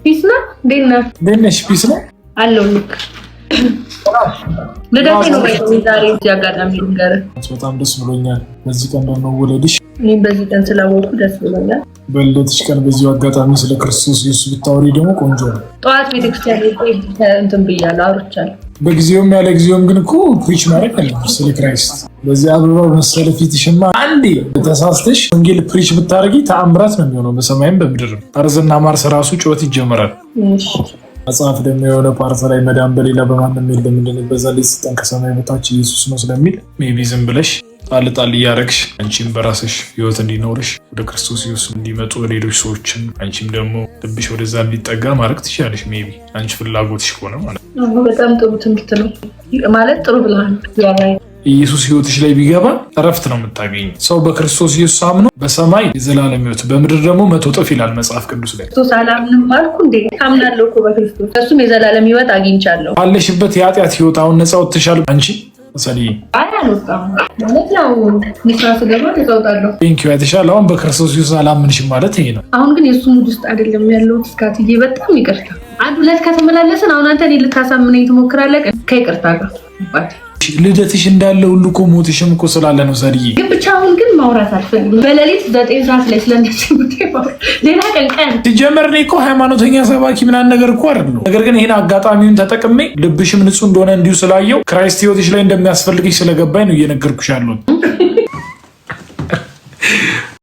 ፒስና ደነሽ ፒስና አለው ልክ ለዳቴ ነው ዛሬ ያጋጣሚ ልንገር በጣም ደስ ብሎኛል በዚህ ቀን ነው ወለድሽ እኔ በዚህ ቀን ስላወቅኩ ደስ ብሎኛል በለትሽ ቀን በዚህ አጋጣሚ ስለ ክርስቶስ ኢየሱስ ብታወሪ ደግሞ ቆንጆ ነው ጠዋት ቤተክርስቲያን እንትን ብያለሁ አውርቻለሁ በጊዜውም ያለ ጊዜውም ግን እኮ ፕሪች ማድረግ አለብሽ ስለ ክራይስት በዚህ አበባ መሰለ ፊትሽማ አንዴ ተሳስተሽ ወንጌል ፕሪች ብታረጊ ተአምራት ነው የሚሆነው በሰማይም በምድርም አርዝና ማርስ ራሱ ጩኸት ይጀምራል መጽሐፍ ደግሞ የሆነ ፓርት ላይ መዳን በሌላ በማንም የለም እንደነበዛ ላይ ስጠን ከሰማይ በታች ኢየሱስ ነው ስለሚል ሜቢ ዝም ብለሽ ጣል እያረግሽ አንቺም በራስሽ ህይወት እንዲኖርሽ ወደ ክርስቶስ ኢየሱስ እንዲመጡ ሌሎች ሰዎችም አንቺም ደግሞ ልብሽ ወደዛ እንዲጠጋ ማድረግ ትችላለሽ ሜቢ አንቺ ፍላጎትሽ ሆነ ማለት ነው በጣም ጥሩ ትምህርት ነው ማለት ጥሩ ብለሃል ያባይ ኢየሱስ ህይወትሽ ላይ ቢገባ እረፍት ነው የምታገኝ ሰው በክርስቶስ ኢየሱስ አምኖ በሰማይ የዘላለም ህይወት በምድር ደግሞ 100 እጥፍ ይላል መጽሐፍ ቅዱስ ላይ ክርስቶስ አላምንም አልኩ እንዴ አምናለሁ እኮ በክርስቶስ እሱም የዘላለም ህይወት አግኝቻለሁ አለሽበት የኃጢአት ህይወት አሁን ነፃ ወጥተሻል አንቺ ሰሊ አላልኩም ማለት ነው ንስራስ ገባ ተጣጣለሁ ቴንኪው አይተሻል አሁን በክርስቶስ ኢየሱስ አላምንሽም ማለት ይሄ ነው አሁን ግን የሱ ሙድ ውስጥ አይደለም ያለው እስካትዬ በጣም ይቅርታ አንድ ሁለት ከተመላለስን አሁን አንተ እኔ ልታሳምነኝ ትሞክራለህ ከይቅርታ ጋር ባቲ ልደትሽ እንዳለ ሁሉ እኮ ሞትሽም እኮ ስላለ ነው ሰልዬ ግን ብቻ አሁን ግን ማውራት አልፈልግም በሌሊት 9 ሰዓት ላይ ስለነዚህ ሌላ ቀን ሲጀመር እኔ እኮ ሃይማኖተኛ ሰባኪ ምናምን ነገር እኮ አይደለም ነገር ግን ይሄን አጋጣሚውን ተጠቅሜ ልብሽም ንጹህ እንደሆነ እንዲሁ ስላየው ክራይስት ህይወትሽ ላይ እንደሚያስፈልግሽ ስለገባኝ ነው እየነገርኩሽ ያለሁት